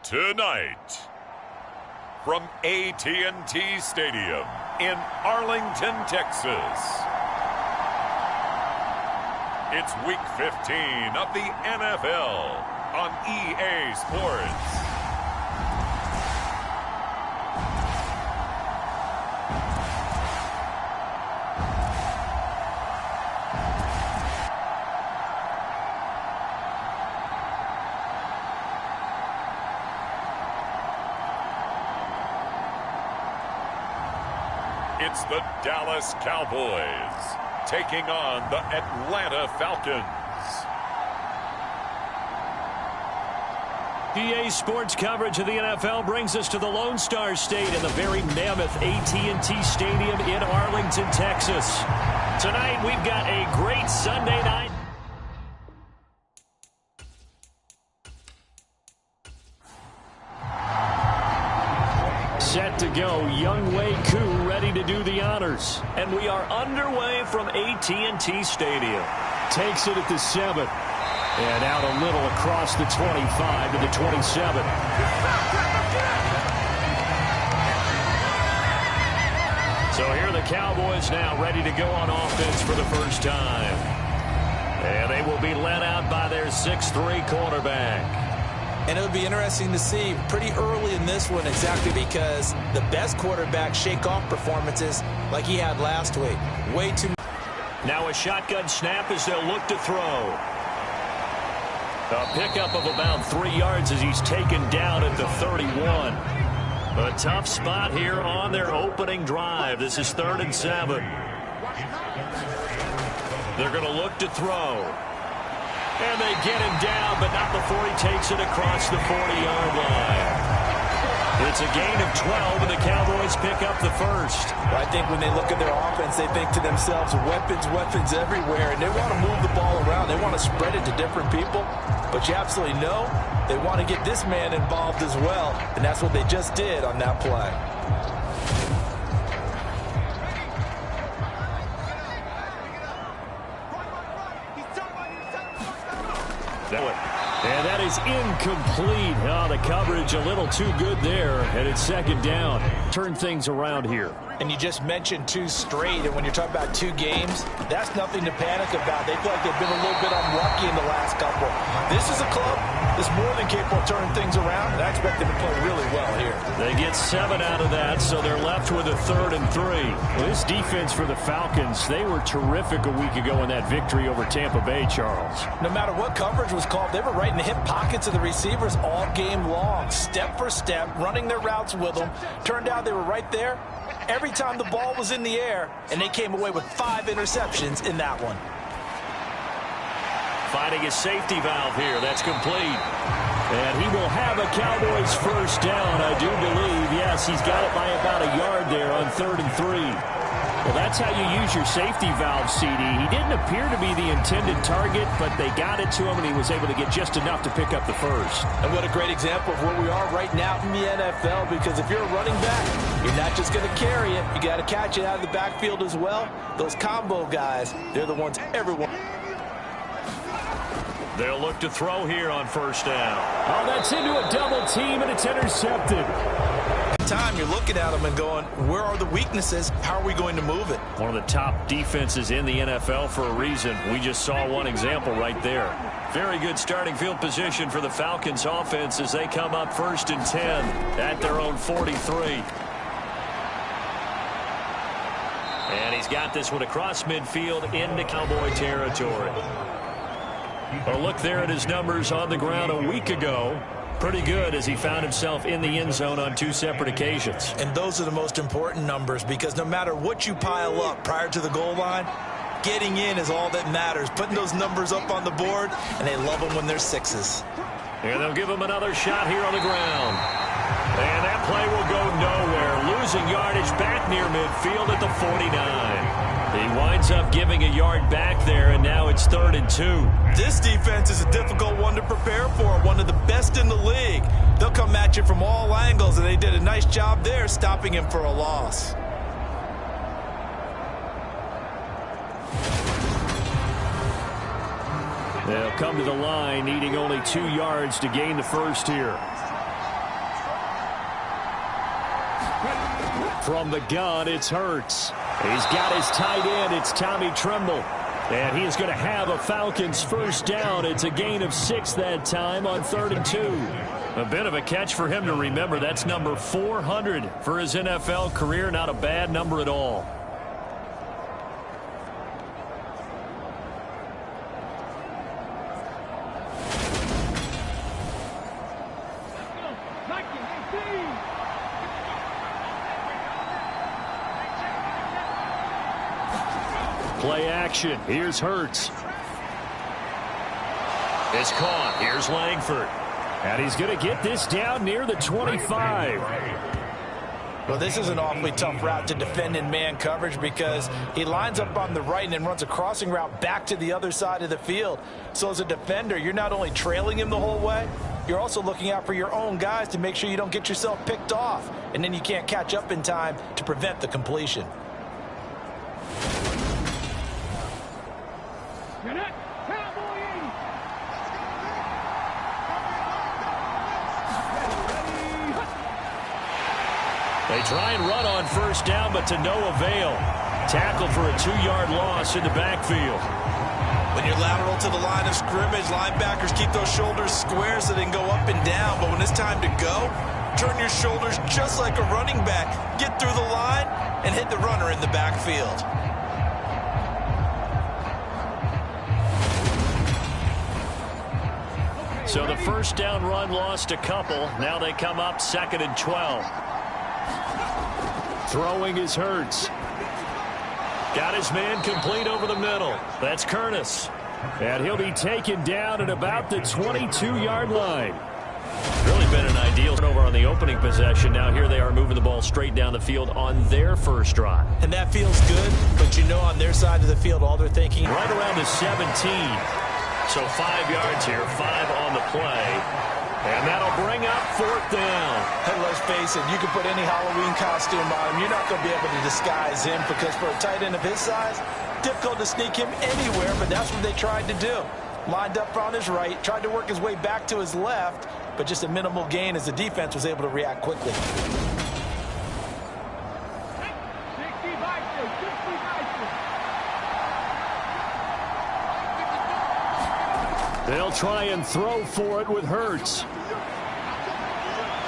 Tonight, from AT&T Stadium in Arlington, Texas, it's Week 15 of the NFL on EA Sports. It's the Dallas Cowboys taking on the Atlanta Falcons. EA Sports coverage of the NFL brings us to the Lone Star State in the very mammoth AT&T Stadium in Arlington, Texas. Tonight we've got a great Sunday night. Set to go, Young Wei Koo ready to do the honors. And we are underway from AT&T Stadium. Takes it at the 7. And out a little across the 25 to the 27. So here are the Cowboys now ready to go on offense for the first time. And they will be led out by their 6'3" quarterback. And it would be interesting to see pretty early in this one exactly because the best quarterbacks shake off performances like he had last week. Way too much. Now a shotgun snap as they'll look to throw. A pickup of about 3 yards as he's taken down at the 31. A tough spot here on their opening drive. This is 3rd and 7. They're going to look to throw. And they get him down, but not before he takes it across the 40-yard line. It's a gain of 12, and the Cowboys pick up the first. Well, I think when they look at their offense, they think to themselves, weapons, weapons everywhere, and they want to move the ball around. They want to spread it to different people, but you absolutely know they want to get this man involved as well, and that's what they just did on that play. And that is incomplete. Oh, the coverage a little too good there, and it's 2nd down. Turn things around here. And you just mentioned 2 straight, and when you're talking about 2 games, that's nothing to panic about. They feel like they've been a little bit unlucky in the last couple. This is a club that's more than capable of turning things around, and I expect them to play really well here. They get 7 out of that, so they're left with a 3rd and 3. Well, this defense for the Falcons, they were terrific a week ago in that victory over Tampa Bay, Charles. No matter what coverage was called, they were right in the hip pockets of the receivers all game long, step for step, running their routes with them. Turned out they were right there every time the ball was in the air, and they came away with 5 interceptions in that one. Finding his safety valve here. That's complete. And he will have a Cowboys first down, I do believe. Yes, he's got it by about a yard there on 3rd and 3. Well, that's how you use your safety valve, CD. He didn't appear to be the intended target, but they got it to him, and he was able to get just enough to pick up the first. And what a great example of where we are right now in the NFL, because if you're a running back, you're not just going to carry it. You got to catch it out of the backfield as well. Those combo guys, they're the ones everyone... They'll look to throw here on 1st down. Oh, that's into a double team, and it's intercepted. Time you're looking at them and going, where are the weaknesses? How are we going to move it? One of the top defenses in the NFL for a reason. We just saw one example right there. Very good starting field position for the Falcons offense as they come up 1st and 10 at their own 43. And he's got this one across midfield into Cowboy territory. A look there at his numbers on the ground a week ago. Pretty good as he found himself in the end zone on 2 separate occasions. And those are the most important numbers because no matter what you pile up prior to the goal line, getting in is all that matters. Putting those numbers up on the board, and they love them when they're 6s. And they'll give him another shot here on the ground. And that play will go nowhere. Losing yardage back near midfield at the 49. He winds up giving a yard back there, and now it's 3rd and 2. This defense is a difficult one to prepare for, one of the best in the league. They'll come at you from all angles, and they did a nice job there stopping him for a loss. They'll come to the line, needing only 2 yards to gain the first here. From the gun, it's Hurts. He's got his tight end. It's Tommy Tremble. And he is going to have a Falcons first down. It's a gain of 6 that time on 3rd and 2. A bit of a catch for him to remember. That's number 400 for his NFL career. Not a bad number at all. Play action. Here's Hurts. It's caught. Here's Langford. And he's going to get this down near the 25. Well, this is an awfully tough route to defend in man coverage because he lines up on the right and then runs a crossing route back to the other side of the field. So as a defender, you're not only trailing him the whole way, you're also looking out for your own guys to make sure you don't get yourself picked off. And then you can't catch up in time to prevent the completion. They try and run on first down, but to no avail. Tackle for a 2-yard loss in the backfield. When you're lateral to the line of scrimmage, linebackers keep those shoulders square so they can go up and down. But when it's time to go, turn your shoulders just like a running back. Get through the line and hit the runner in the backfield. So the first down run lost a couple. Now they come up 2nd and 12. Throwing is Hurts. Got his man complete over the middle. That's Curtis. And he'll be taken down at about the 22-yard line. Really been an ideal turnover on the opening possession. Now here they are moving the ball straight down the field on their first drive. And that feels good, but you know on their side of the field, all they're thinking. Right around the 17. So 5 yards here, 5 on the play. And that'll bring up 4th down. Hey, let's face it, you can put any Halloween costume on him. You're not going to be able to disguise him because for a tight end of his size, difficult to sneak him anywhere, but that's what they tried to do. Lined up on his right, tried to work his way back to his left, but just a minimal gain as the defense was able to react quickly. They'll try and throw for it with Hurts.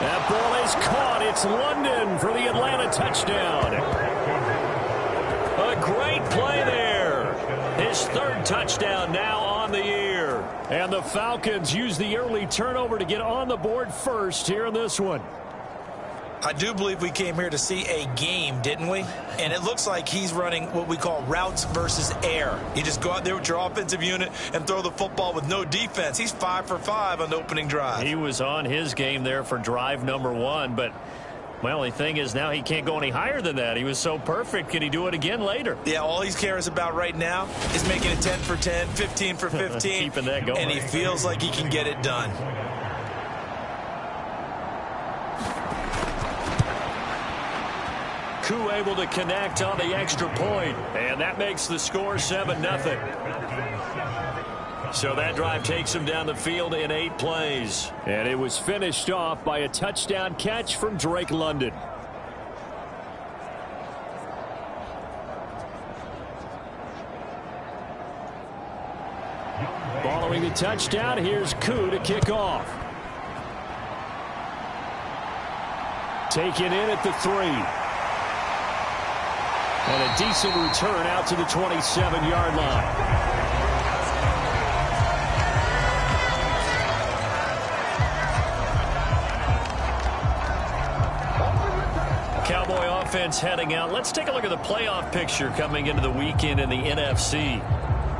That ball is caught. It's London for the Atlanta touchdown. A great play there. His 3rd touchdown now on the year. And the Falcons use the early turnover to get on the board first here in this one. I do believe we came here to see a game, didn't we? And it looks like he's running what we call routes versus air. You just go out there with your offensive unit and throw the football with no defense. He's 5 for 5 on the opening drive. He was on his game there for drive number 1, but my only thing is now he can't go any higher than that. He was so perfect. Can he do it again later? Yeah, all he cares about right now is making it 10 for 10, 15 for 15. Keeping that going. And he feels like he can get it done. Koo able to connect on the extra point, and that makes the score 7-0. So that drive takes him down the field in 8 plays. And it was finished off by a touchdown catch from Drake London. Following the touchdown, here's Koo to kick off. Taken in at the 3. And a decent return out to the 27-yard line. Cowboy offense heading out. Let's take a look at the playoff picture coming into the weekend in the NFC.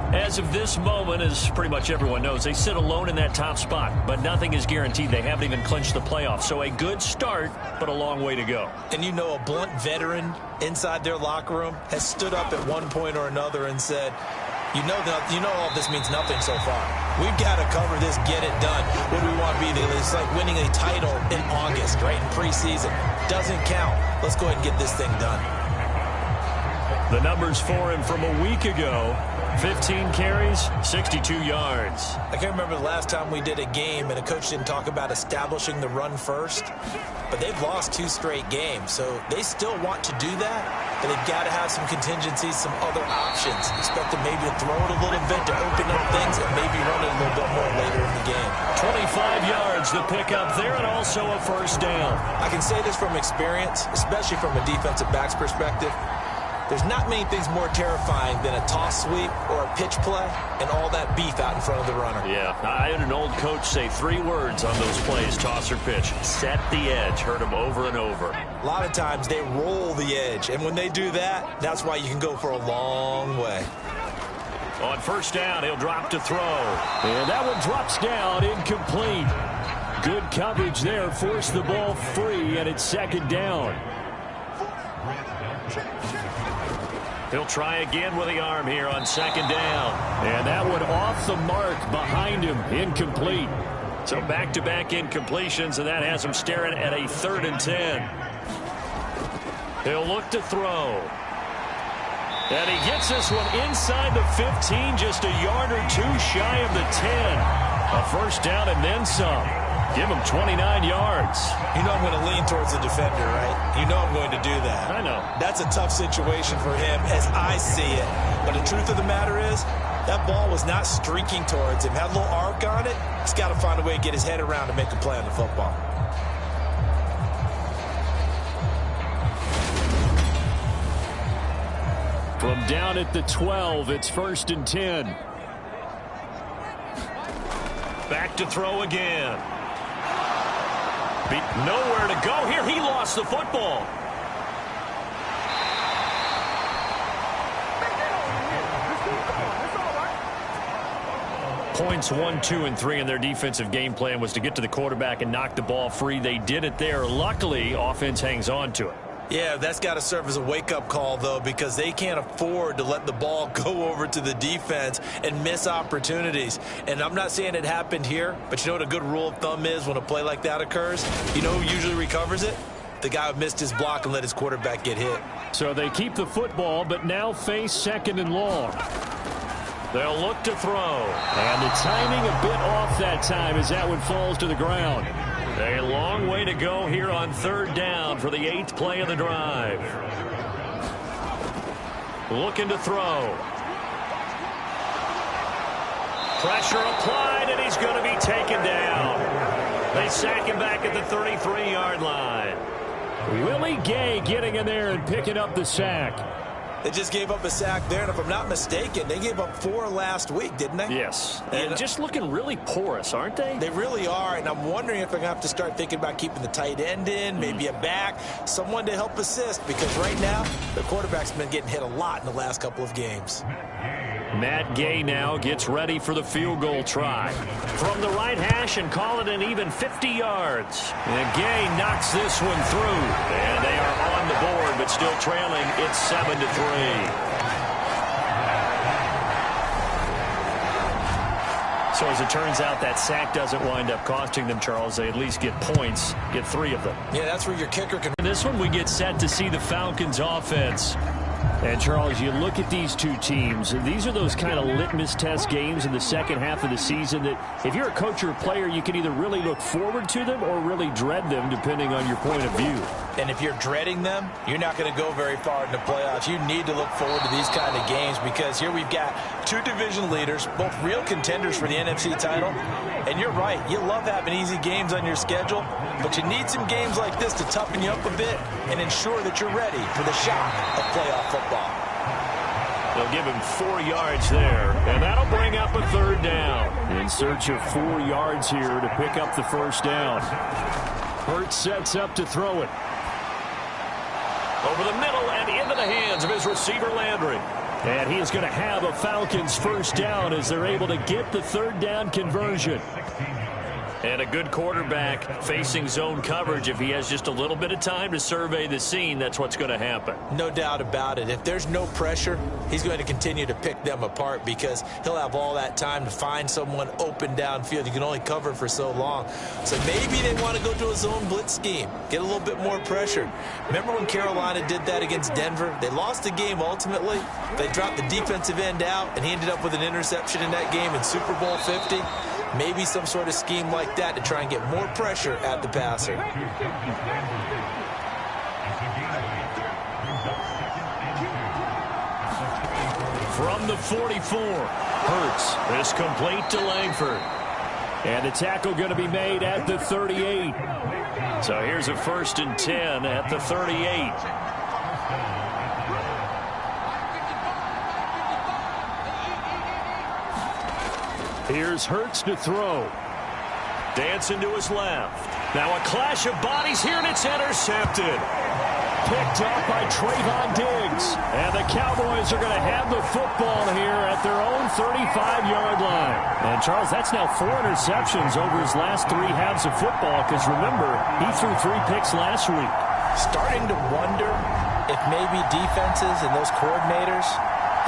As of this moment, as pretty much everyone knows, they sit alone in that top spot, but nothing is guaranteed. They haven't even clinched the playoffs. So a good start, but a long way to go. And you know, a blunt veteran inside their locker room has stood up at one point or another and said, you know all this means nothing so far. We've got to cover this, get it done. What do we want to be? It's like winning a title in August, right, in preseason. Doesn't count. Let's go ahead and get this thing done. The numbers for him from a week ago: 15 carries, 62 yards. I can't remember the last time we did a game and a coach didn't talk about establishing the run first, but they've lost 2 straight games, so they still want to do that, but they've got to have some contingencies, some other options. Expect them maybe to throw it a little bit to open up things and maybe run it a little bit more later in the game. 25 yards to pick up there, and also a first down. I can say this from experience, especially from a defensive back's perspective. There's not many things more terrifying than a toss sweep or a pitch play and all that beef out in front of the runner. Yeah, I had an old coach say 3 words on those plays: toss or pitch. Set the edge. Heard him over and over. A lot of times they roll the edge, and when they do that, that's why you can go for a long way. On first down, he'll drop to throw. And that one drops down, incomplete. Good coverage there, forced the ball free, and it's second down. He'll try again with the arm here on second down. And that one off the mark behind him, incomplete. So back-to-back incompletions, and that has him staring at a 3rd and 10. He'll look to throw. And he gets this one inside the 15, just a yard or 2 shy of the 10. A first down and then some. Give him 29 yards. You know I'm going to lean towards the defender, right? You know I'm going to do that. I know. That's a tough situation for him as I see it. But the truth of the matter is, that ball was not streaking towards him. Had a little arc on it. He's got to find a way to get his head around and make a play on the football. From down at the 12, it's 1st and 10. Back to throw again. Nowhere to go here. He lost the football. Points 1, 2, and 3 in their defensive game plan was to get to the quarterback and knock the ball free. They did it there. Luckily, offense hangs on to it. Yeah, that's got to serve as a wake-up call, though, because they can't afford to let the ball go over to the defense and miss opportunities. And I'm not saying it happened here, but you know what a good rule of thumb is when a play like that occurs? You know who usually recovers it? The guy who missed his block and let his quarterback get hit. So they keep the football, but now face 2nd and long. They'll look to throw. And the timing a bit off that time as that one falls to the ground. A long way to go here on 3rd down for the 8th play of the drive. Looking to throw. Pressure applied, and he's going to be taken down. They sack him back at the 33-yard line. Willie Gay getting in there and picking up the sack. They just gave up a sack there, and if I'm not mistaken, they gave up 4 last week, didn't they? Yes. And just looking really porous, aren't they? They really are, and I'm wondering if they're going to have to start thinking about keeping the tight end in, maybe a back, someone to help assist, because right now, the quarterback's been getting hit a lot in the last couple of games. Matt Gay now gets ready for the field goal try. From the right hash and call it an even 50 yards. And Gay knocks this one through. And they are on the board, but still trailing. It's 7-3. So as it turns out, that sack doesn't wind up costing them, Charles. They at least get points, get 3 of them. Yeah, that's where your kicker can... In this one, we get set to see the Falcons offense. And, Charles, you look at these two teams, and these are those kind of litmus test games in the second half of the season that if you're a coach or a player, you can either really look forward to them or really dread them, depending on your point of view. And if you're dreading them, you're not going to go very far in the playoffs. You need to look forward to these kind of games because here we've got 2 division leaders, both real contenders for the NFC title. And you're right, you love having easy games on your schedule, but you need some games like this to toughen you up a bit and ensure that you're ready for the shock of playoff football. They'll give him 4 yards there, and that'll bring up a 3rd down. In search of 4 yards here to pick up the first down. Hurts sets up to throw it. Over the middle and into the hands of his receiver, Landry. And he is going to have a Falcons first down as they're able to get the 3rd down conversion. And a good quarterback facing zone coverage, if he has just a little bit of time to survey the scene, that's what's going to happen. No doubt about it. If there's no pressure, he's going to continue to pick them apart because he'll have all that time to find someone open downfield. You can only cover for so long. So maybe they want to go to a zone blitz scheme, get a little bit more pressure. Remember when Carolina did that against Denver? They lost the game ultimately. They dropped the defensive end out, and he ended up with an interception in that game in Super Bowl 50. Maybe some sort of scheme like that to try and get more pressure at the passer. From the 44, Hurts is complete to Langford. And the tackle going to be made at the 38. So here's a 1st and 10 at the 38. Here's Hurts to throw. Dancing to his left. Now a clash of bodies here, and it's intercepted. Picked up by Trayvon Diggs. And the Cowboys are going to have the football here at their own 35-yard line. And, Charles, that's now 4 interceptions over his last 3 halves of football because, remember, he threw 3 picks last week. Starting to wonder if maybe defenses and those coordinators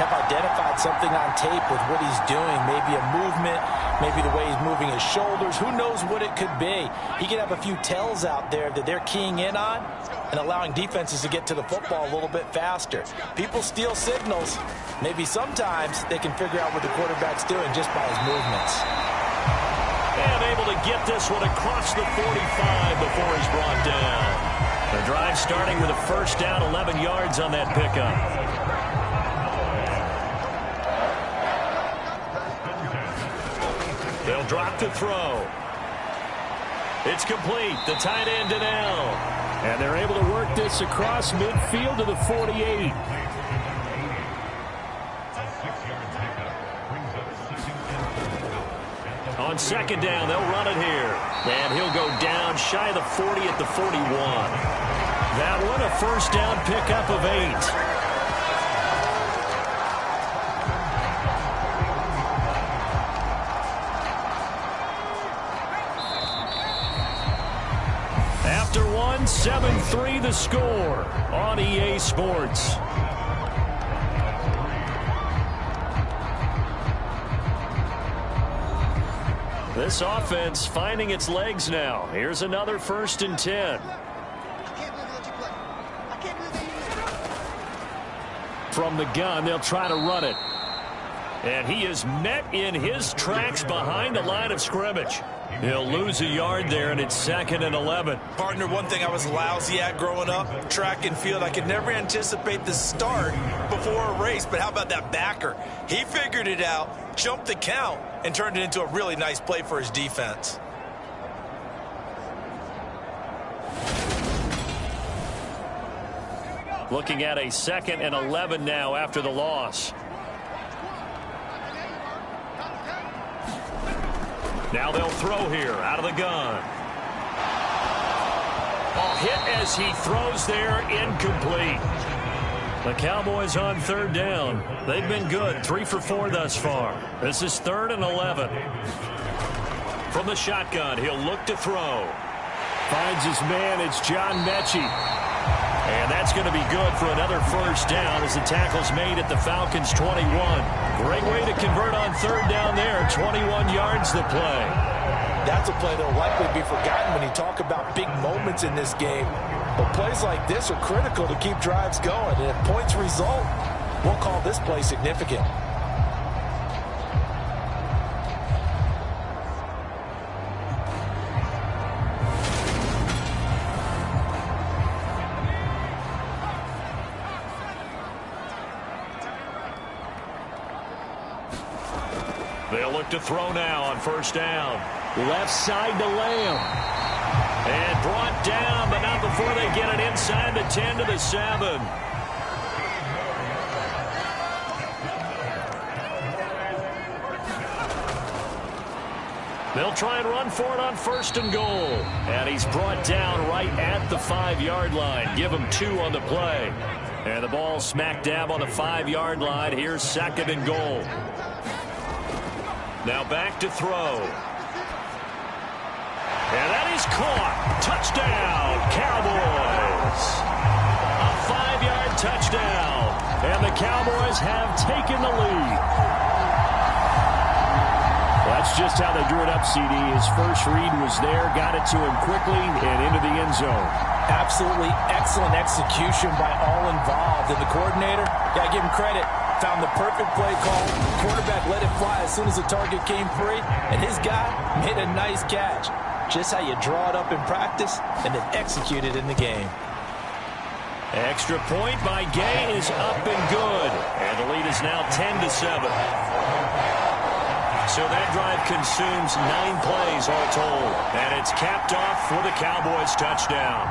have identified something on tape with what he's doing. Maybe a movement, maybe the way he's moving his shoulders. Who knows what it could be? He could have a few tells out there that they're keying in on and allowing defenses to get to the football a little bit faster. People steal signals. Maybe sometimes they can figure out what the quarterback's doing just by his movements. And able to get this one across the 45 before he's brought down. The drive starting with a 1st down, 11 yards on that pickup. They'll drop to throw. It's complete. The tight end to Donnell. And they're able to work this across midfield to the 48. On 2nd down, they'll run it here. And he'll go down shy of the 40 at the 41. That one, a 1st down pickup of 8. After 7-3 the score on EA Sports. This offense finding its legs now. Here's another 1st and 10. From the gun, they'll try to run it. And he is met in his tracks behind the line of scrimmage. He'll lose a yard there, and it's 2nd and 11. Partner, one thing I was lousy at growing up, track and field, I could never anticipate the start before a race, but how about that backer? He figured it out, jumped the count, and turned it into a really nice play for his defense. Looking at a 2nd and 11 now after the loss. Now they'll throw here out of the gun. A hit as he throws there, incomplete. The Cowboys on 3rd down. They've been good, 3 for 4 thus far. This is 3rd and 11. From the shotgun, he'll look to throw. Finds his man, it's John Mechie. And that's going to be good for another 1st down as the tackle's made at the Falcons' 21. Great way to convert on 3rd down there. 21 yards the play. That's a play that will likely be forgotten when you talk about big moments in this game. But plays like this are critical to keep drives going. And if points result, we'll call this play significant. They'll look to throw now on 1st down. Left side to Lamb. And brought down, but not before they get it inside the 10 to the 7. They'll try and run for it on 1st and goal. And he's brought down right at the 5-yard line. Give him 2 on the play. And the ball smack dab on the 5-yard line. Here's 2nd and goal. Now back to throw. is caught. Touchdown, Cowboys. A 5-yard touchdown. And the Cowboys have taken the lead. That's just how they drew it up, CD. His first read was there, got it to him quickly, and into the end zone. Absolutely excellent execution by all involved. And the coordinator, got to give him credit, found the perfect play call. The quarterback let it fly as soon as the target came free, and his guy made a nice catch. Just how you draw it up in practice and then execute it in the game. Extra point by Gay is up and good. And the lead is now 10-7. So that drive consumes 9 plays all told. And it's capped off for the Cowboys touchdown.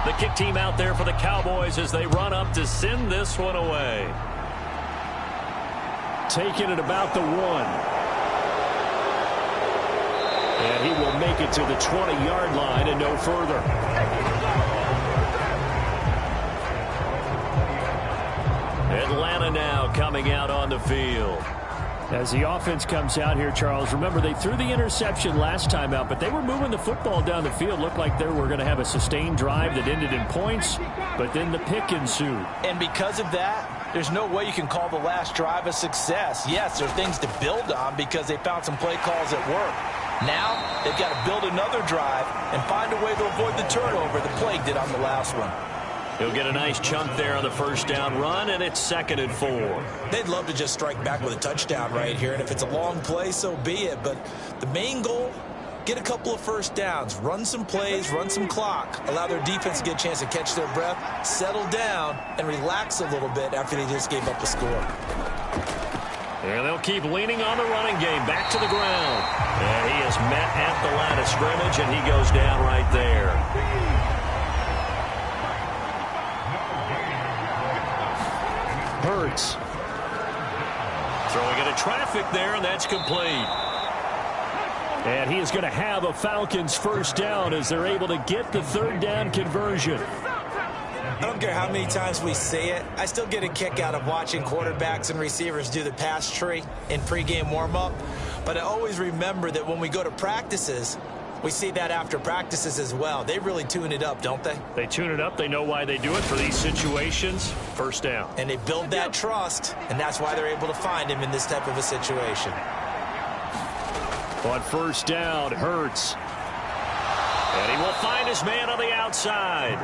The kick team out there for the Cowboys as they run up to send this one away. Taking it about the 1. And he will make it to the 20-yard line and no further. Atlanta now coming out on the field. As the offense comes out here, Charles, remember they threw the interception last time out, but they were moving the football down the field. Looked like they were going to have a sustained drive that ended in points, but then the pick ensued. And because of that, there's no way you can call the last drive a success. Yes, there are things to build on because they found some play calls that work. Now, they've got to build another drive and find a way to avoid the turnover the Plague did on the last one. He'll get a nice chunk there on the first down run, and it's 2nd and 4. They'd love to just strike back with a touchdown right here, and if it's a long play, so be it. But the main goal, get a couple of first downs, run some plays, run some clock, allow their defense to get a chance to catch their breath, settle down, and relax a little bit after they just gave up a score. And they'll keep leaning on the running game, back to the ground. And he is met at the line of scrimmage, and he goes down right there. Hurts. Throwing into traffic there, and that's complete. And he is going to have a Falcons first down as they're able to get the 3rd down conversion. I don't care how many times we say it, I still get a kick out of watching quarterbacks and receivers do the pass tree in pregame warm-up. But I always remember that when we go to practices, we see that after practices as well. They really tune it up, don't they? They tune it up. They know why they do it for these situations. First down. And they build that trust, and that's why they're able to find him in this type of a situation. On first down, Hurts. And he will find his man on the outside.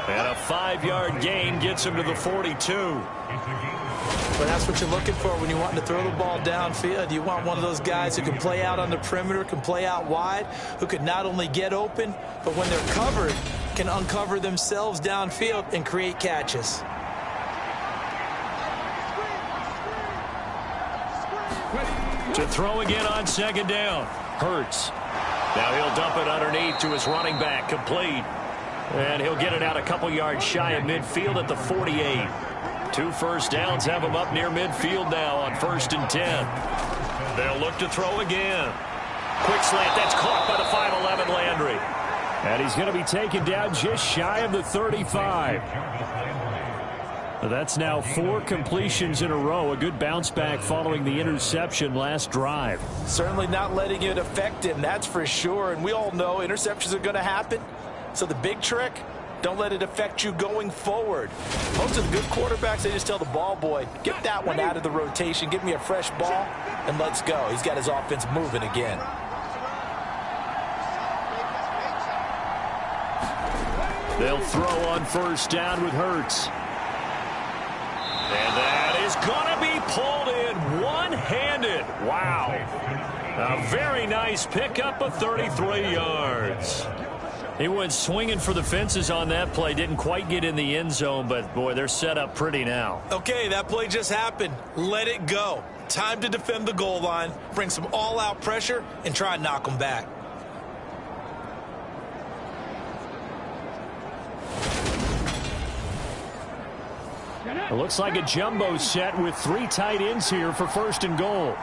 And a 5-yard gain gets him to the 42. But that's what you're looking for when you want to throw the ball downfield. You want one of those guys who can play out on the perimeter, can play out wide, who can not only get open, but when they're covered, can uncover themselves downfield and create catches. To throw again on 2nd down. Hurts. Now he'll dump it underneath to his running back, complete. And he'll get it out a couple yards shy of midfield at the 48. 2 first downs have him up near midfield now on 1st and 10. They'll look to throw again. Quick slant, that's caught by the 5'11" Landry. And he's going to be taken down just shy of the 35. That's now 4 completions in a row. A good bounce back following the interception last drive. Certainly not letting it affect him, that's for sure. And we all know interceptions are going to happen. So the big trick, don't let it affect you going forward. Most of the good quarterbacks, they just tell the ball boy, get that one out of the rotation, give me a fresh ball, and let's go. He's got his offense moving again. They'll throw on first down with Hurts. And that is going to be pulled in one-handed. Wow. A very nice pickup of 33 yards. He went swinging for the fences on that play. Didn't quite get in the end zone, but, boy, they're set up pretty now. Okay, that play just happened. Let it go. Time to defend the goal line, bring some all-out pressure, and try and knock them back. It looks like a jumbo set with 3 tight ends here for 1st and goal.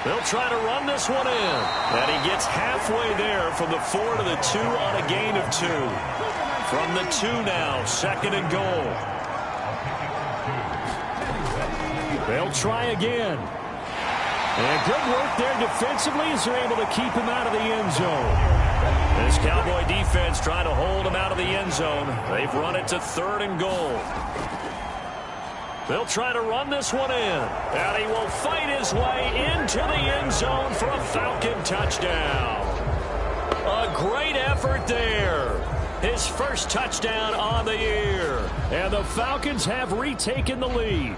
They'll try to run this one in. And he gets halfway there from the 4 to the 2 on a gain of 2. From the 2 now, 2nd and goal. They'll try again. And good work there defensively as they're able to keep him out of the end zone. This Cowboy defense trying to hold him out of the end zone. They've run it to 3rd and goal. They'll try to run this one in. And he will fight his way into the end zone for a Falcon touchdown. A great effort there. His first touchdown on the year. And the Falcons have retaken the lead.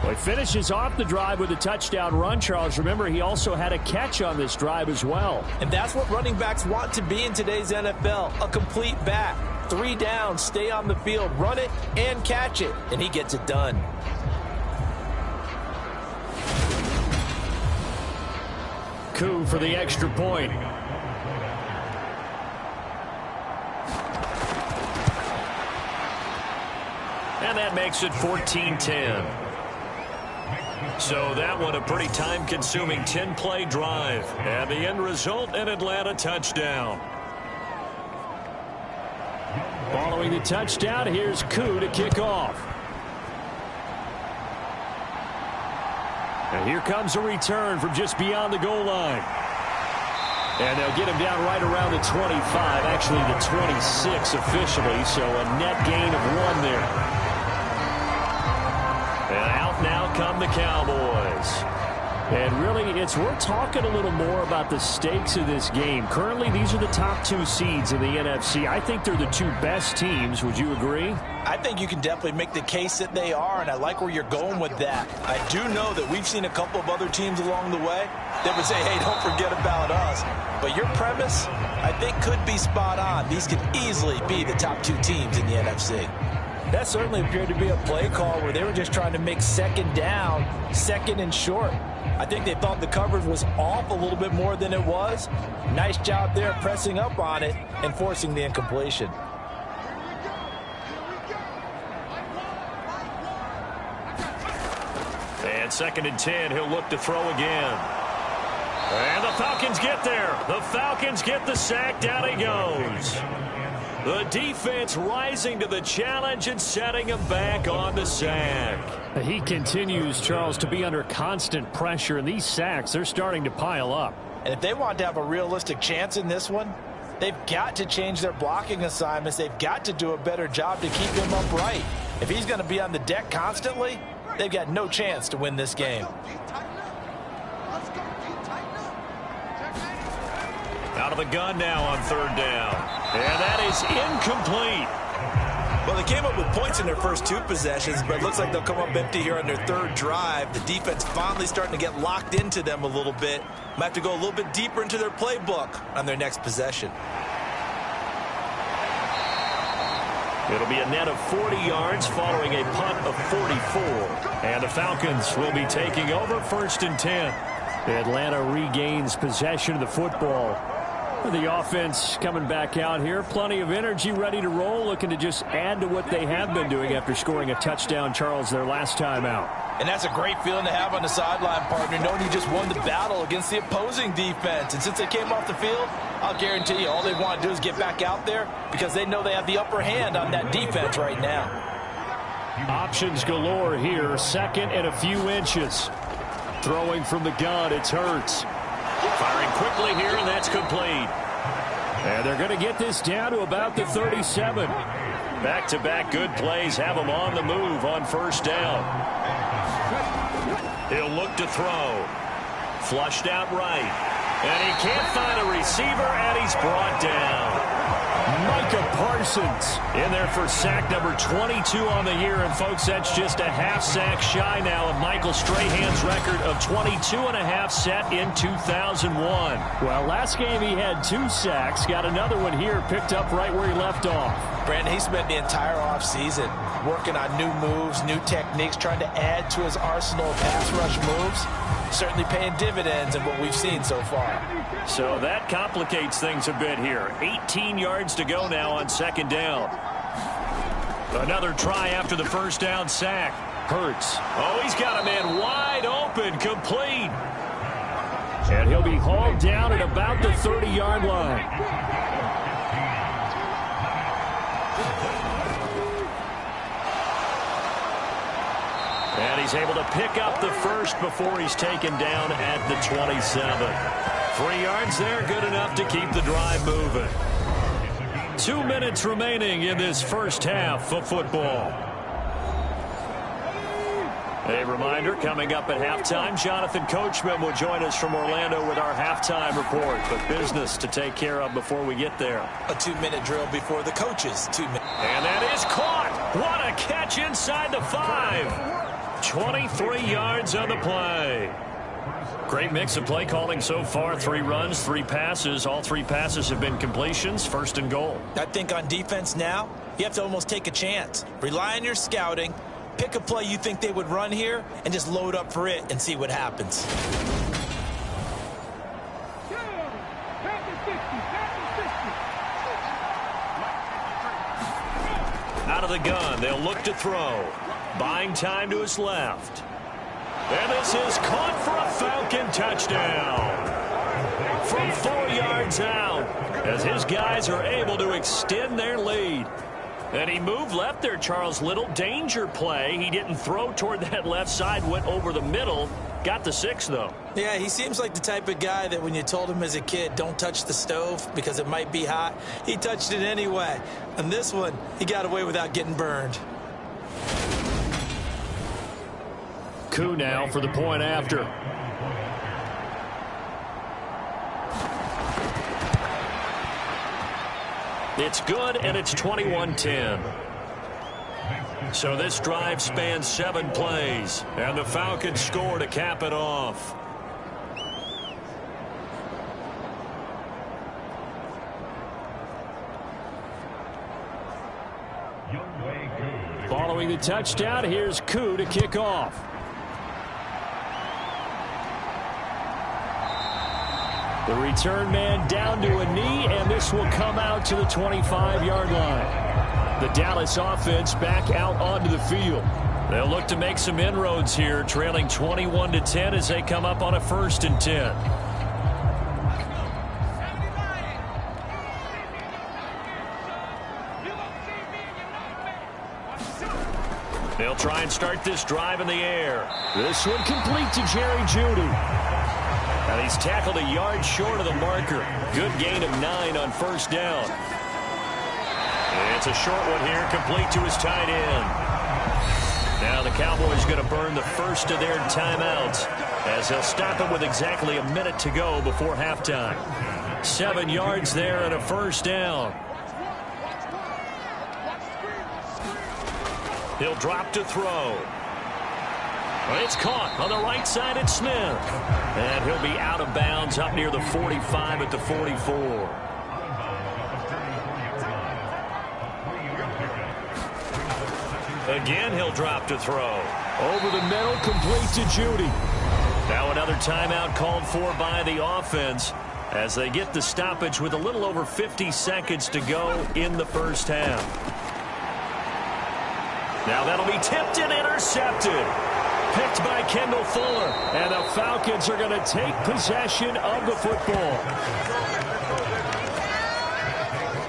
Well, he finishes off the drive with a touchdown run, Charles. Remember, he also had a catch on this drive as well. And that's what running backs want to be in today's NFL, a complete back. 3 downs, stay on the field, run it, and catch it. And he gets it done. Coup for the extra point. And that makes it 14-10. So that one a pretty time-consuming 10-play drive. And the end result, an Atlanta touchdown. Following the touchdown, here's Koo to kick off. And here comes a return from just beyond the goal line. And they'll get him down right around the 25, actually the 26 officially, so a net gain of 1 there. And out now come the Cowboys. And really, it's worth talking a little more about the stakes of this game. Currently, these are the top 2 seeds in the NFC. I think they're the 2 best teams. Would you agree? I think you can definitely make the case that they are, and I like where you're going with that. I do know that we've seen a couple of other teams along the way that would say, hey, don't forget about us. But your premise, I think, could be spot on. These could easily be the top 2 teams in the NFC. That certainly appeared to be a play call where they were just trying to make 2nd down, 2nd and short. I think they thought the coverage was off a little bit more than it was. Nice job there pressing up on it and forcing the incompletion. And 2nd and 10, he'll look to throw again. And the Falcons get there. The Falcons get the sack. Down he goes. The defense rising to the challenge and setting him back on the sack. He continues, Charles, to be under constant pressure, and these sacks, they're starting to pile up. And if they want to have a realistic chance in this one, they've got to change their blocking assignments. They've got to do a better job to keep him upright. If he's going to be on the deck constantly, they've got no chance to win this game. Out of the gun now on 3rd down. And that is incomplete. Well, they came up with points in their first 2 possessions, but it looks like they'll come up empty here on their 3rd drive. The defense finally starting to get locked into them a little bit. Might have to go a little bit deeper into their playbook on their next possession. It'll be a net of 40 yards following a punt of 44. And the Falcons will be taking over 1st and 10. Atlanta regains possession of the football. The offense coming back out here. Plenty of energy, ready to roll, looking to just add to what they have been doing after scoring a touchdown, Charles, their last time out. And that's a great feeling to have on the sideline, partner, knowing you just won the battle against the opposing defense. And since they came off the field, I'll guarantee you all they want to do is get back out there because they know they have the upper hand on that defense right now. Options galore here. 2nd and a few inches. Throwing from the gun, it's Hurts. Firing quickly here, and that's complete. And they're going to get this down to about the 37. Back-to-back good plays have them on the move on 1st down. He'll look to throw. Flushed out right. And he can't find a receiver, and he's brought down. Micah Parsons in there for sack number 22 on the year. And, folks, that's just a half sack shy now of Michael Strahan's record of 22.5 set in 2001. Well, last game he had 2 sacks. Got another one here picked up right where he left off. Brandon, he spent the entire offseason working on new moves, new techniques, trying to add to his arsenal of pass rush moves. Certainly paying dividends in what we've seen so far. So that complicates things a bit here. 18 yards to go now on 2nd down. Another try after the 1st down sack. Hurts. Oh, he's got a man wide open, complete. And he'll be hauled down at about the 30-yard line. And he's able to pick up the first before he's taken down at the 27. 3 yards there, good enough to keep the drive moving. 2 minutes remaining in this first half of football. A reminder, coming up at halftime, Jonathan Coachman will join us from Orlando with our halftime report. But business to take care of before we get there. A 2-minute drill before the coaches. 2 minutes. And that is caught. What a catch inside the 5. 23 yards on the play. Great mix of play calling so far. 3 runs, 3 passes. All 3 passes have been completions. 1st and goal. I think on defense now, you have to almost take a chance. Rely on your scouting. Pick a play you think they would run here and just load up for it and see what happens. Out of the gun, they'll look to throw. Buying time to his left. And this is caught for a Falcon touchdown. From 4 yards out, as his guys are able to extend their lead. And he moved left there, Charles. Little danger play. He didn't throw toward that left side, went over the middle. Got the 6, though. Yeah, he seems like the type of guy that when you told him as a kid, don't touch the stove because it might be hot, he touched it anyway. And this one, he got away without getting burned. Coup now for the point after. It's good, and it's 21-10. So this drive spans 7 plays, and the Falcons score to cap it off. Following the touchdown, here's Coup to kick off. The return man down to a knee, and this will come out to the 25-yard line. The Dallas offense back out onto the field. They'll look to make some inroads here, trailing 21-10 as they come up on a 1st and 10. They'll try and start this drive in the air. This one complete to Jerry Jeudy. And he's tackled a yard short of the marker. Good gain of 9 on 1st down. It's a short one here, complete to his tight end. Now the Cowboys going to burn the first of their timeouts as they'll stop him with exactly a minute to go before halftime. 7 yards there and a 1st down. He'll drop to throw. It's caught on the right side at Smith. And he'll be out of bounds up near the 45 at the 44. Again, he'll drop to throw. Over the middle, complete to Jeudy. Now another timeout called for by the offense as they get the stoppage with a little over 50 seconds to go in the 1st half. Now that'll be tipped and intercepted. Picked by Kendall Fuller. And the Falcons are going to take possession of the football.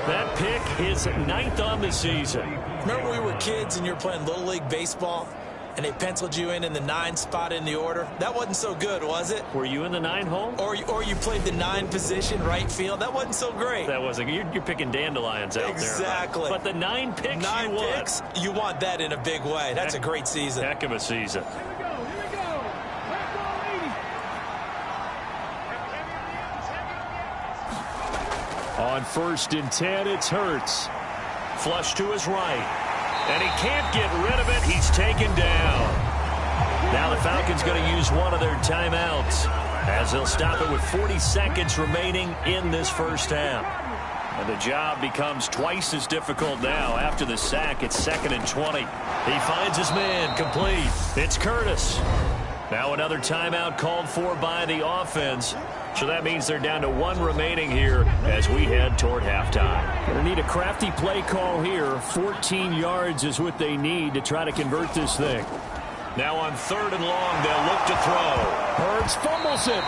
That pick is 9th on the season. Remember we were kids and you were playing Little League Baseball and they penciled you in the 9 spot in the order? That wasn't so good, was it? Were you in the 9 hole? Or you played the 9 position, right field? That wasn't so great. That wasn't. You're picking dandelions out there. Exactly. But the 9 picks 9 picks, you want that in a big way. That's a great season. Heck of a season. On 1st and 10, it's Hurts. Flush to his right. And he can't get rid of it. He's taken down. Now the Falcons going to use one of their timeouts as they'll stop it with 40 seconds remaining in this 1st half. And the job becomes twice as difficult now after the sack. It's 2nd and 20. He finds his man complete. It's Curtis. Now another timeout called for by the offense. So that means they're down to 1 remaining here as we head toward halftime. Going to need a crafty play call here. 14 yards is what they need to try to convert this thing. Now on 3rd and long, they'll look to throw. Hurts fumbles it.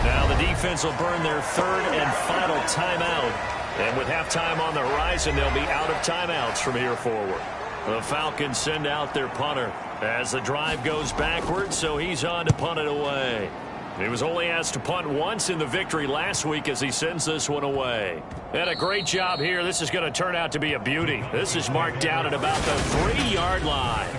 Now the defense will burn their 3rd and final timeout. And with halftime on the horizon, they'll be out of timeouts from here forward. The Falcons send out their punter as the drive goes backwards, so he's on to punt it away. He was only asked to punt once in the victory last week as he sends this one away. And a great job here. This is going to turn out to be a beauty. This is marked down at about the 3-yard line.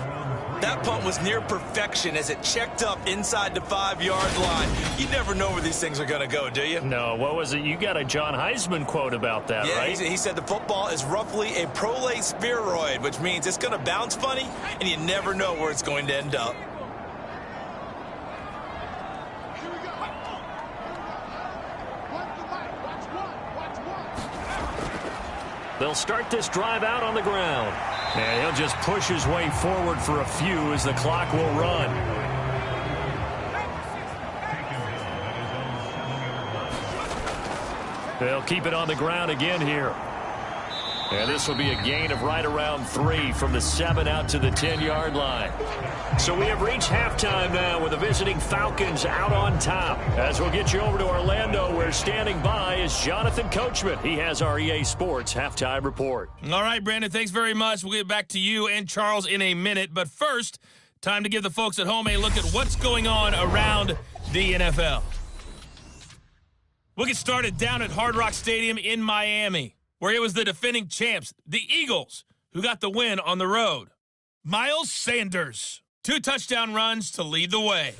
That punt was near perfection as it checked up inside the 5-yard line. You never know where these things are going to go, do you? No, what was it? You got a John Heisman quote about that, right? Yeah, he said the football is roughly a prolate spheroid, which means it's going to bounce funny, and you never know where it's going to end up. They'll start this drive out on the ground. And he'll just push his way forward for a few as the clock will run. They'll keep it on the ground again here. And this will be a gain of right around 3 from the 7 out to the 10-yard line. So we have reached halftime now with the visiting Falcons out on top. As we'll get you over to Orlando, where standing by is Jonathan Coachman. He has our EA Sports halftime report. All right, Brandon, thanks very much. We'll get back to you and Charles in a minute. But first, time to give the folks at home a look at what's going on around the NFL. We'll get started down at Hard Rock Stadium in Miami, where it was the defending champs, the Eagles, who got the win on the road. Miles Sanders, 2 touchdown runs to lead the way.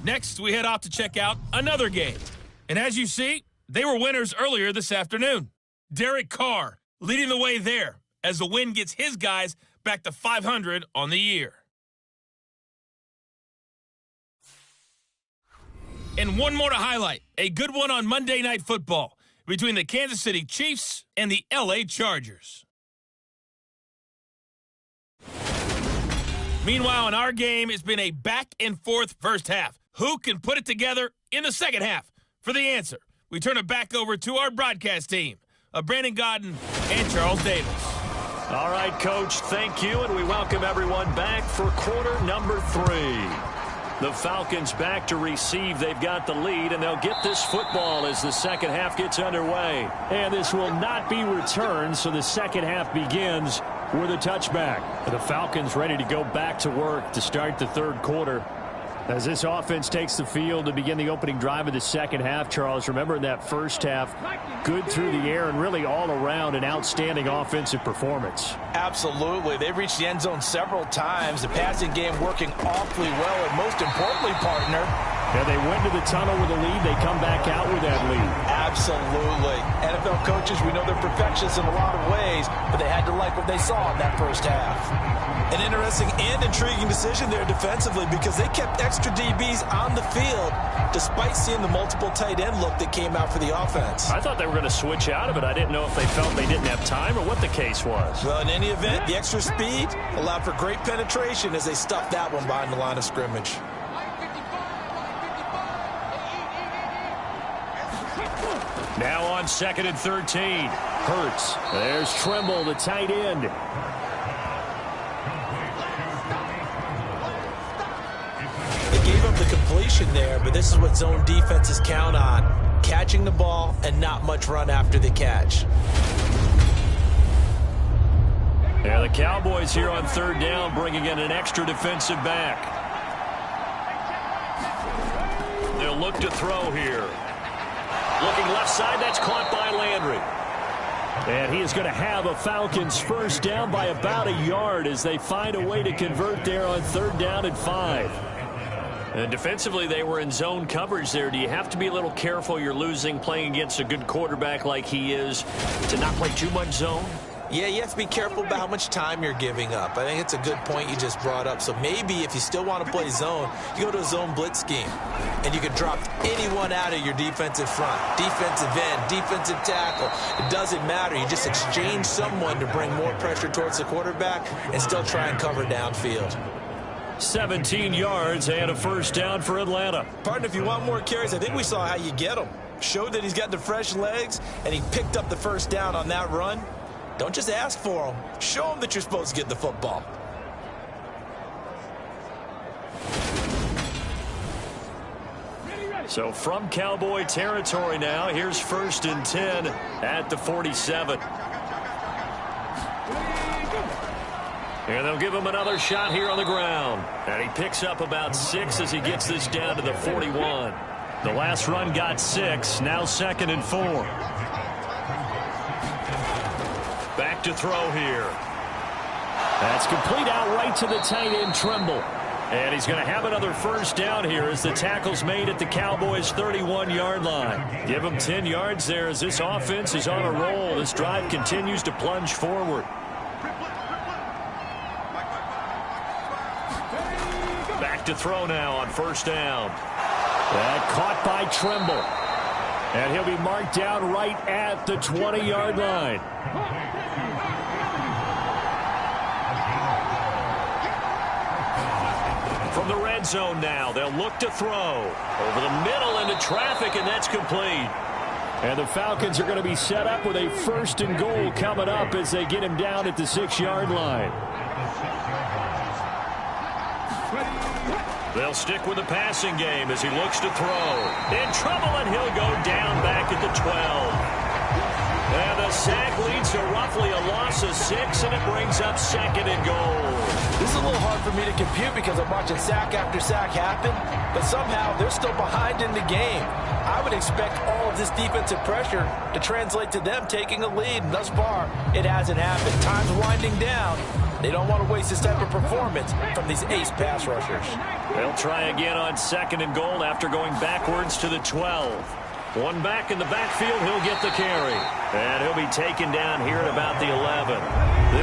Next, we head off to check out another game. And as you see, they were winners earlier this afternoon. Derek Carr leading the way there as the win gets his guys back to 500 on the year. And one more to highlight, a good one on Monday Night Football between the Kansas City Chiefs and the LA Chargers. Meanwhile, in our game, it's been a back-and-forth first half. Who can put it together in the second half? For the answer, we turn it back over to our broadcast team of Brandon Godden and Charles Davis. All right, Coach, thank you, and we welcome everyone back for quarter number 3. The Falcons back to receive. They've got the lead, and they'll get this football as the second half gets underway. And this will not be returned, so the second half begins with a touchback. The Falcons ready to go back to work to start the third quarter. As this offense takes the field to begin the opening drive of the second half, Charles, remember in that first half, good through the air and really all around an outstanding offensive performance. Absolutely. They've reached the end zone several times. The passing game working awfully well, and most importantly, partner, and they went to the tunnel with a lead. They come back out with that lead. Absolutely. NFL coaches, we know they're perfectionists in a lot of ways, but they had to like what they saw in that first half. An interesting and intriguing decision there defensively because they kept extra DBs on the field despite seeing the multiple tight end look that came out for the offense. I thought they were going to switch out of it. I didn't know if they felt they didn't have time or what the case was. Well, in any event, the extra speed allowed for great penetration as they stuffed that one behind the line of scrimmage. Now on 2nd and 13. Hurts. There's Trimble, the tight end. They gave up the completion there, but this is what zone defenses count on. Catching the ball and not much run after the catch. Yeah, the Cowboys here on 3rd down bringing in an extra defensive back. They'll look to throw here. Looking left side, that's caught by Landry. And he is going to have a Falcons first down by about a yard as they find a way to convert there on 3rd down and 5. And defensively, they were in zone coverage there. Do you have to be a little careful you're losing playing against a good quarterback like he is to not play too much zone? Yeah, you have to be careful about how much time you're giving up. I think it's a good point you just brought up. So maybe if you still want to play zone, you go to a zone blitz scheme. And you can drop anyone out of your defensive front. Defensive end, defensive tackle. It doesn't matter. You just exchange someone to bring more pressure towards the quarterback and still try and cover downfield. 17 yards and a first down for Atlanta. Partner, if you want more carries, I think we saw how you get them. Showed that he's got the fresh legs, and he picked up the first down on that run. Don't just ask for them. Show them that you're supposed to get the football. So from Cowboy territory now, here's 1st and 10 at the 47. And they'll give him another shot here on the ground. And he picks up about 6 as he gets this down to the 41. The last run got 6. Now 2nd and 4. Back to throw here. That's complete out right to the tight end, Trimble. And he's going to have another first down here as the tackle's made at the Cowboys' 31-yard line. Give him 10 yards there as this offense is on a roll. This drive continues to plunge forward. Back to throw now on first down. That caught by Trimble. And he'll be marked down right at the 20-yard line. From the red zone now, they'll look to throw. Over the middle into traffic, and that's complete. And the Falcons are going to be set up with a 1st and goal coming up as they get him down at the 6-yard line. They'll stick with the passing game as he looks to throw. In trouble, and he'll go down back at the 12. And the sack leads to roughly a loss of 6, and it brings up 2nd and goal. This is a little hard for me to compute because I'm watching sack after sack happen, but somehow they're still behind in the game. I would expect all of this defensive pressure to translate to them taking a lead, and thus far, it hasn't happened. Time's winding down. They don't want to waste this type of performance from these ace pass rushers. They'll try again on 2nd and goal after going backwards to the 12. One back in the backfield, he'll get the carry. And he'll be taken down here at about the 11.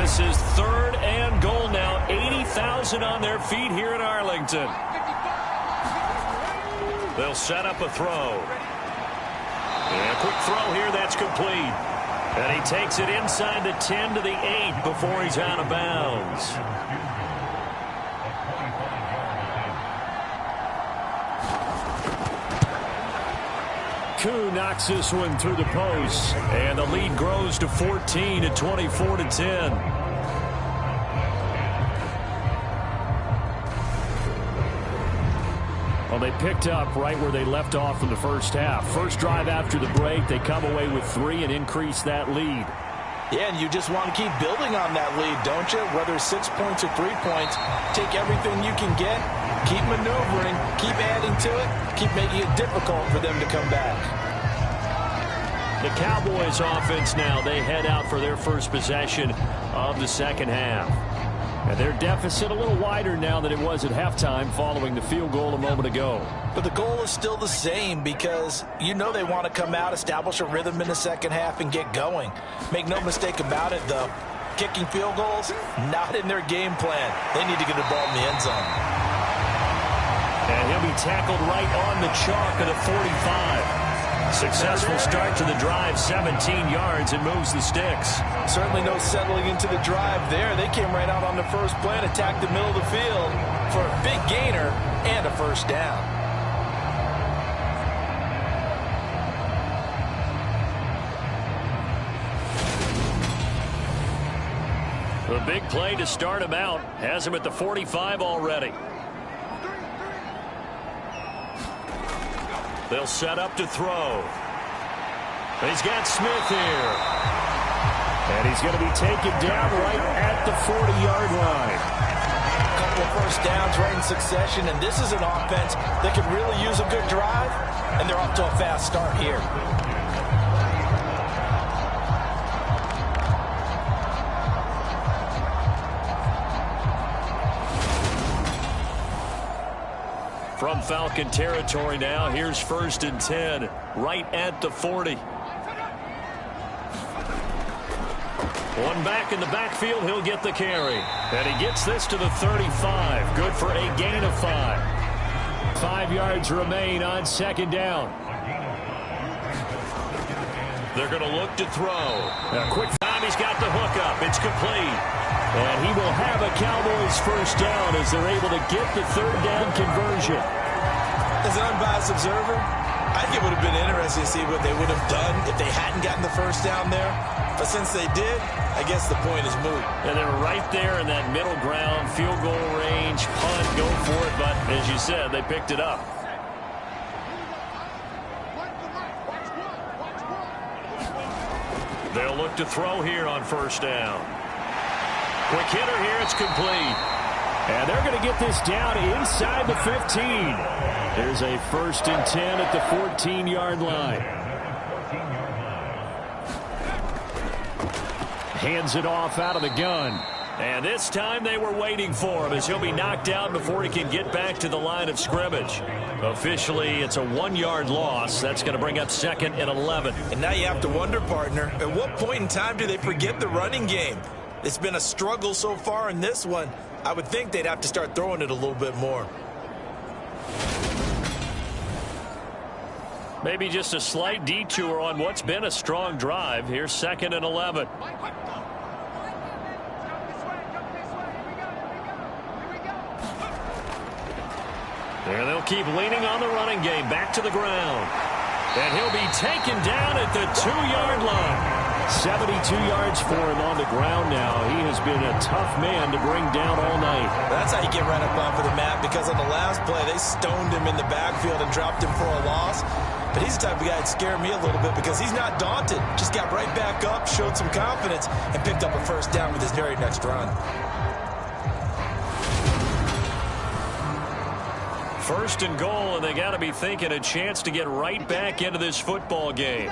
This is 3rd and goal now. 80,000 on their feet here in Arlington. They'll set up a throw. And a quick throw here, that's complete. And he takes it inside the 10 to the 8 before he's out of bounds. Koo knocks this one through the post, and the lead grows to 14 at 24-10. Well, they picked up right where they left off in the first half. First drive after the break, they come away with 3 and increase that lead. Yeah, and you just want to keep building on that lead, don't you? Whether it's 6 points or 3 points, take everything you can get, keep maneuvering, keep adding to it, keep making it difficult for them to come back. The Cowboys offense now, they head out for their first possession of the second half. And their deficit a little wider now than it was at halftime following the field goal a moment ago. But the goal is still the same because you know they want to come out, establish a rhythm in the second half, and get going. Make no mistake about it, though. Kicking field goals, not in their game plan. They need to get the ball in the end zone. And he'll be tackled right on the chalk of the 45. Successful start to the drive, 17 yards, and moves the sticks. Certainly no settling into the drive there. They came right out on the first play and attacked the middle of the field for a big gainer and a first down. The big play to start him out has him at the 45 already. They'll set up to throw. He's got Smith here. And he's going to be taken down right at the 40-yard line. A couple of first downs right in succession, and this is an offense that could really use a good drive, and they're off to a fast start here. From Falcon territory now, here's 1st and 10, right at the 40. One back in the backfield, he'll get the carry. And he gets this to the 35, good for a gain of 5. 5 yards remain on 2nd down. They're going to look to throw. A quick time, he's got the hook up. It's complete. And he will have a Cowboys first down as they're able to get the 3rd down conversion. As an unbiased observer, I think it would have been interesting to see what they would have done if they hadn't gotten the first down there. But since they did, I guess the point is moot. And they're right there in that middle ground, field goal range, punt, go for it. But as you said, they picked it up. They'll look to throw here on first down. Quick hitter here. It's complete. And they're going to get this down inside the 15. There's a 1st and 10 at the 14-yard line. Hands it off out of the gun. And this time they were waiting for him as he'll be knocked down before he can get back to the line of scrimmage. Officially, it's a 1-yard loss. That's going to bring up 2nd and 11. And now you have to wonder, partner, at what point in time do they forget the running game? It's been a struggle so far in this one. I would think they'd have to start throwing it a little bit more. Maybe just a slight detour on what's been a strong drive. Here's 2nd and 11. And they'll keep leaning on the running game. Back to the ground. And he'll be taken down at the 2-yard line. 72 yards for him on the ground now. He has been a tough man to bring down all night. That's how you get right up off of the mat, because on the last play, they stoned him in the backfield and dropped him for a loss. But he's the type of guy that scared me a little bit because he's not daunted. Just got right back up, showed some confidence, and picked up a 1st down with his very next run. 1st and goal, and they got to be thinking a chance to get right back into this football game.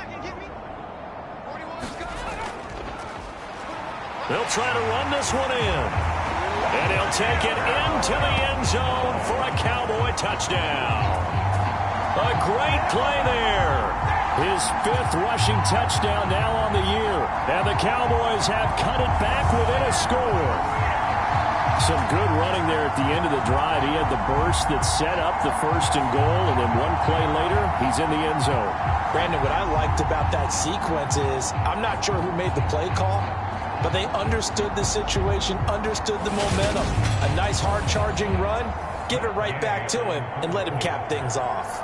They'll try to run this one in. And he'll take it into the end zone for a Cowboy touchdown. A great play there. His 5th rushing touchdown now on the year. And the Cowboys have cut it back within a score. Some good running there at the end of the drive. He had the burst that set up the 1st and goal, and then one play later, he's in the end zone. Brandon, what I liked about that sequence is I'm not sure who made the play call, but they understood the situation, understood the momentum. A nice hard-charging run, give it right back to him, and let him cap things off.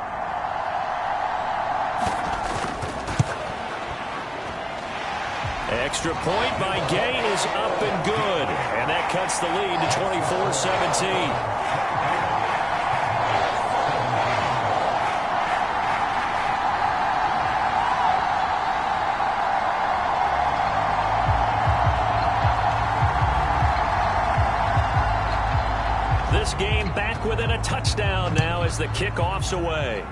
Extra point by Gay is up and good. And that cuts the lead to 24-17. This game back within a touchdown now as the kickoff's away.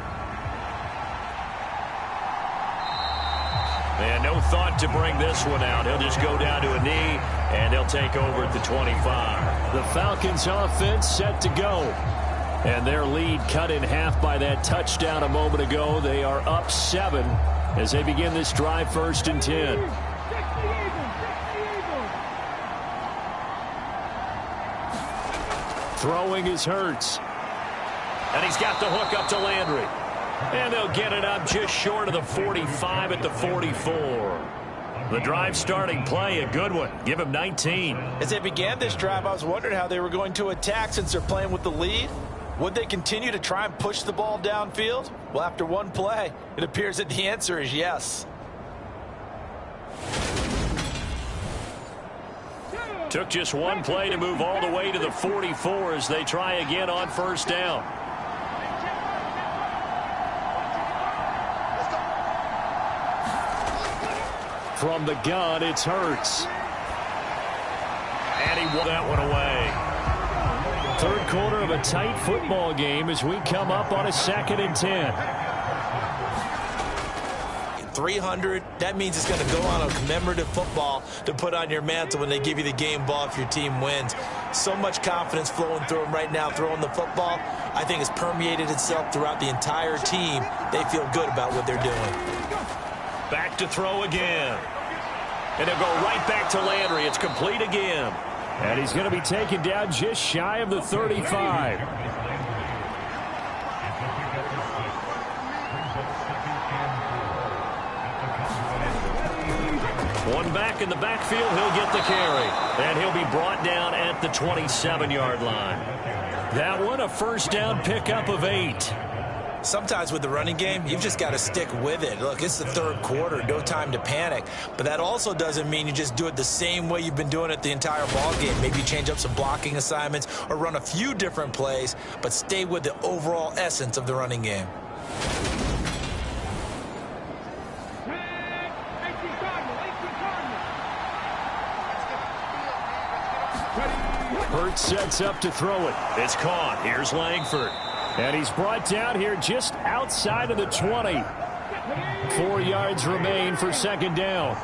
And no thought to bring this one out. He'll just go down to a knee, and he'll take over at the 25. The Falcons offense set to go. And their lead cut in half by that touchdown a moment ago. They are up 7 as they begin this drive, 1st and 10. Throwing is Hurts. And he's got the hook up to Landry. And they'll get it up just short of the 45 at the 44. The drive starting play, a good one. Give him 19. As they began this drive, I was wondering how they were going to attack since they're playing with the lead. Would they continue to try and push the ball downfield? Well, after one play, it appears that the answer is yes. Took just one play to move all the way to the 44 as they try again on 1st down. From the gun, it's Hurts. And he won that one away. 3rd quarter of a tight football game as we come up on a 2nd and 10. 300, that means it's going to go on a commemorative football to put on your mantle when they give you the game ball if your team wins. So much confidence flowing through them right now, throwing the football. I think it's permeated itself throughout the entire team. They feel good about what they're doing. Back to throw again. And he'll go right back to Landry. It's complete again. And he's going to be taken down just shy of the 35. One back in the backfield, he'll get the carry. And he'll be brought down at the 27-yard line. That one, a 1st down pickup of 8. Sometimes with the running game, you've just got to stick with it. Look, it's the 3rd quarter, no time to panic. But that also doesn't mean you just do it the same way you've been doing it the entire ball game. Maybe change up some blocking assignments or run a few different plays, but stay with the overall essence of the running game. Hurts sets up to throw it. It's caught. Here's Langford. And he's brought down here just outside of the 20. 4 yards remain for second down.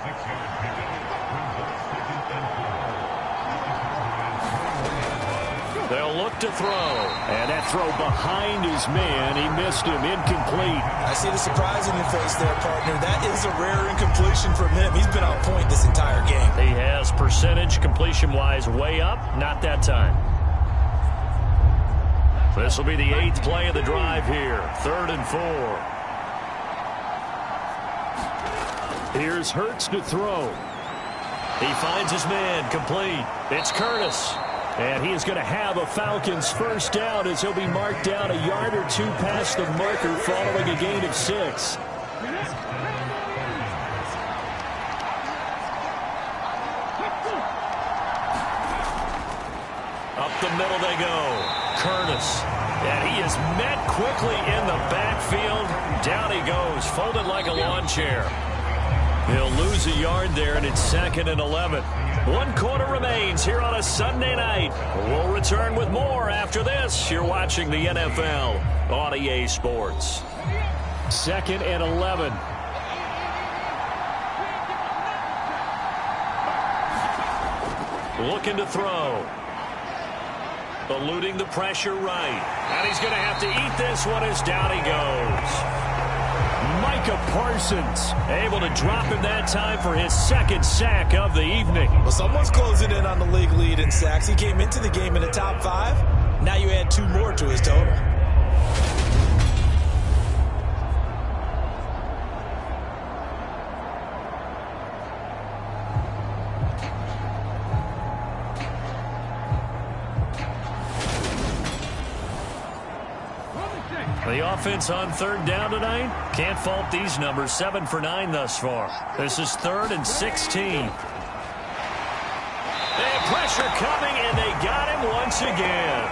They'll look to throw. And that throw behind his man. He missed him. Incomplete. I see the surprise in your face there, partner. That is a rare incompletion from him. He's been on point this entire game. He has percentage completion-wise way up. Not that time. This will be the 8th play of the drive here. 3rd and 4. Here's Hurts to throw. He finds his man complete. It's Curtis. And he is going to have a Falcons first down as he'll be marked down a yard or two past the marker following a gain of 6. Up the middle they go. Curtis. And he is met quickly in the backfield. Down he goes, folded like a lawn chair. He'll lose a yard there, and it's 2nd and 11. 1 quarter remains here on a Sunday night. We'll return with more after this. You're watching the NFL on EA Sports. 2nd and 11. Looking to throw. Eluding the pressure right. And he's going to have to eat this one as down he goes. Micah Parsons able to drop him that time for his 2nd sack of the evening. Well, someone's closing in on the league lead in sacks. He came into the game in the top 5. Now you add 2 more to his total. The offense on 3rd down tonight. Can't fault these numbers. 7 for 9 thus far. This is 3rd and 16. And pressure coming, and they got him once again.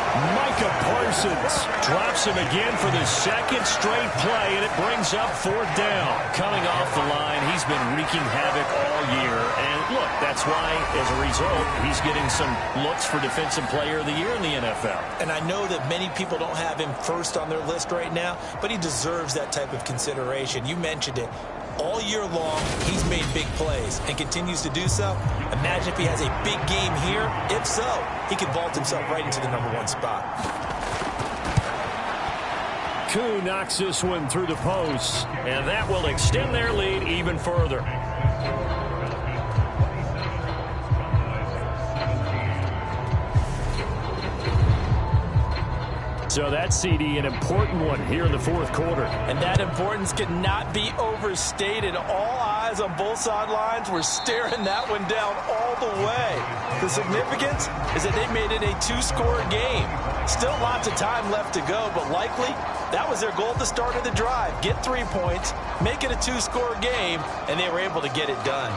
Micah Parsons drops him again for the 2nd straight play, and it brings up 4th down. Coming off the line, he's been wreaking havoc all year. And look, that's why, as a result, he's getting some looks for Defensive Player of the Year in the NFL. And I know that many people don't have him first on their list right now, but he deserves that type of consideration. You mentioned it. All year long, he's made big plays and continues to do so. Imagine if he has a big game here. If so, he could vault himself right into the #1 spot. Koo knocks this one through the post, and that will extend their lead even further. So that CD, an important one here in the 4th quarter. And that importance cannot be overstated. All eyes on both sidelines were staring that one down all the way. The significance is that they made it a 2-score game. Still lots of time left to go, but likely that was their goal at the start of the drive. Get 3 points, make it a 2-score game, and they were able to get it done.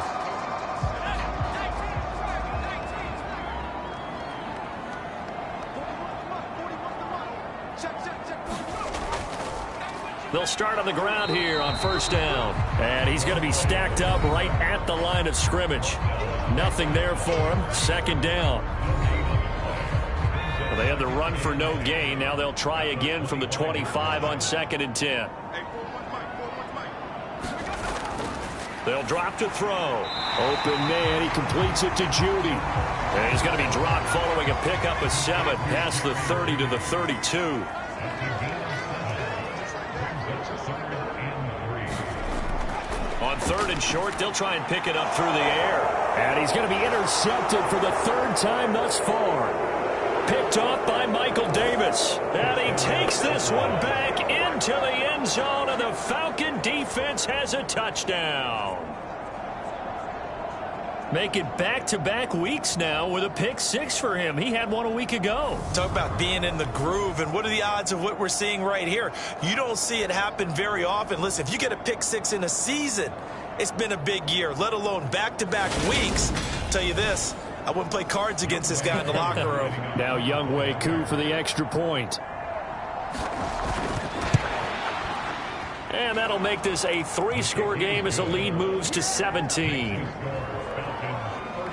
They'll start on the ground here on 1st down. And he's going to be stacked up right at the line of scrimmage. Nothing there for him. 2nd down. Well, they had the run for no gain. Now they'll try again from the 25 on 2nd and 10. They'll drop to throw. Open man. He completes it to Judy. And he's going to be dropped following a pickup of 7 past the 30 to the 32. On 3rd and short, they'll try and pick it up through the air. And he's going to be intercepted for the 3rd time thus far. Picked off by Michael Davis. And he takes this one back into the end zone, and the Falcon defense has a touchdown. Make it back-to-back weeks now with a pick 6 for him. He had one a week ago. Talk about being in the groove, and what are the odds of what we're seeing right here? You don't see it happen very often. Listen, if you get a pick 6 in a season, it's been a big year, let alone back-to-back weeks. I'll tell you this, I wouldn't play cards against this guy in the locker room. Now Younghoe Koo for the extra point. And that'll make this a 3-score game as the lead moves to 17.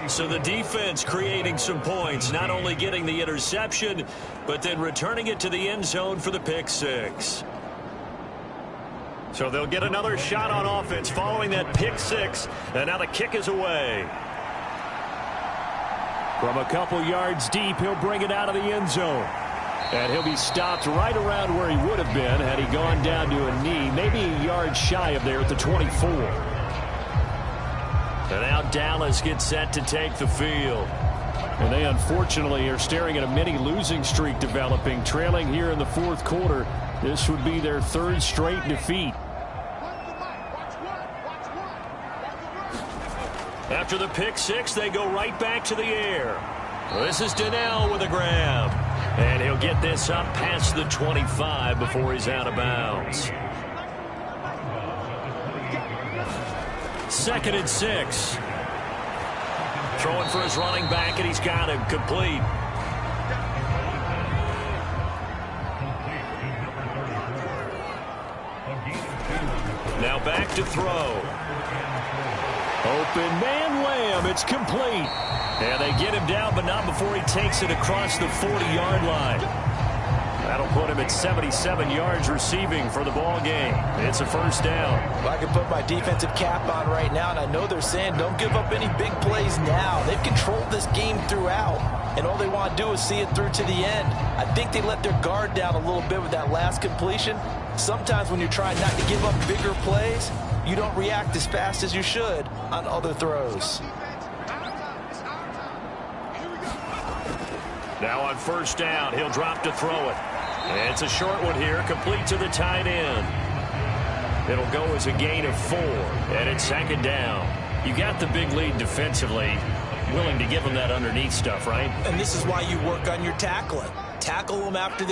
So the defense creating some points, not only getting the interception, but then returning it to the end zone for the pick six. So they'll get another shot on offense following that pick six, and now the kick is away. From a couple yards deep, he'll bring it out of the end zone. And he'll be stopped right around where he would have been had he gone down to a knee, maybe a yard shy of there at the 24. And now Dallas gets set to take the field. And they unfortunately are staring at a mini losing streak developing, trailing here in the fourth quarter. This would be their third straight defeat. After the pick six, they go right back to the air. This is Donnell with a grab. And he'll get this up past the 25 before he's out of bounds. 2nd and 6. Throwing for his running back, and he's got him complete. Now back to throw. Open man Lamb. It's complete. And they get him down, but not before he takes it across the 40-yard line. That'll put him at 77 yards receiving for the ball game. It's a first down. Well, I can put my defensive cap on right now, and I know they're saying don't give up any big plays now. They've controlled this game throughout, and all they want to do is see it through to the end. I think they let their guard down a little bit with that last completion. Sometimes when you're trying not to give up bigger plays, you don't react as fast as you should on other throws. Now on first down, he'll drop to throw it. And it's a short one here, complete to the tight end. It'll go as a gain of 4, and it's 2nd down. You got the big lead defensively, willing to give them that underneath stuff, right? And this is why you work on your tackling. Tackle them after